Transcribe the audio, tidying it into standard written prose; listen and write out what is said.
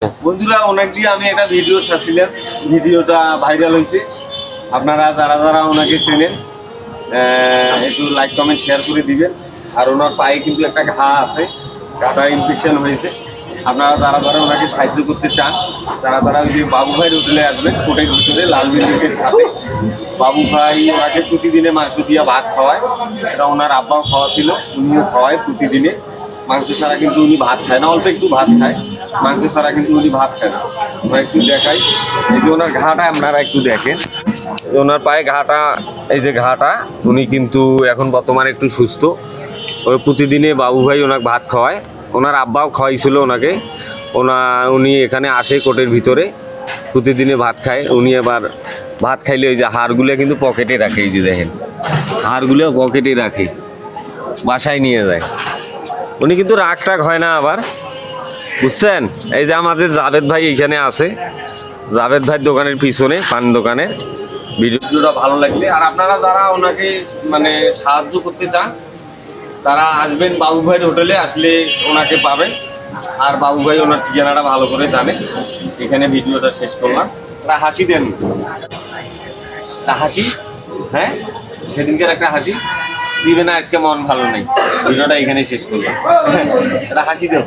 বন্ধুরা অনেক দিয়ে আমি একটা ভিডিও ছাড়ছিলাম, ভিডিওটা ভাইরাল হয়েছে। আপনারা যারা যারা ওনাকে চেনেন একটু লাইক কমেন্ট শেয়ার করে দিবেন। আর ওনার পায়ে কিন্তু একটা ঘা আছে, ঘাটা ইনফেকশন হয়েছে। আপনারা যারা যারা ওনাকে সাহায্য করতে চান তারা তারা ওই যে বাবু ভাই হোটেলে আসবেন, কোটের ভিতরে লাল বিল্ডিংয়ের সাথে। বাবু ভাই ওনাকে প্রতিদিনে মাংস দিয়ে ভাত খাওয়ায়, এটা ওনার আব্বাও খাওয়া ছিল, উনিও খাওয়ায় প্রতিদিনে। মাংস ছাড়া কিন্তু উনি ভাত খায় না, অল্প একটু ভাত খায়, মাংস ছাড়া কিন্তু উনি ভাত খায় না। আমরা একটু দেখাই, এই যে ওনার ঘাটা আপনারা একটু দেখেন, ওনার পায়ে ঘাটা, এই যে ঘাটা। উনি কিন্তু এখন বর্তমানে একটু সুস্থ। ওই প্রতিদিনে বাবু ভাই ওনাকে ভাত খাওয়ায়, ওনার আব্বাও খাওয়াইছিল ওনাকে। উনি এখানে আসে কোটের ভিতরে, প্রতিদিনে ভাত খায়। উনি এবার ভাত খাইলে ওই যে হাড়গুলো কিন্তু পকেটে রাখে, এই যে দেখেন হাড়গুলো পকেটে রাখে, বাসায় নিয়ে যায়। উনি কিন্তু রাগ টাগ হয় না আবার, বুঝছেন। এই যে আমাদের জাভেদ ভাই এখানে আছে, জাভেদ ভাই দোকানের পিছনে, পান দোকানের। ভিডিওটা ভালো লাগলে আর আপনারা যারা ওনাকে মানে সাহায্য করতে চান তারা আসবেন বাবু ভাইয়ের হোটেলে, আসলে ওনাকে পাবেন। আর বাবু ভাই ওনার ঠিকানাটা ভালো করে জানে। এখানে ভিডিওটা শেষ করলাম। একটা হাসি দেন, একটা হাসি, হ্যাঁ সেদিনকার একটা হাসি দিবে না, আজকে মন ভালো নেই। ভিডিওটা এখানে শেষ করলাম, একটা হাসি দেন।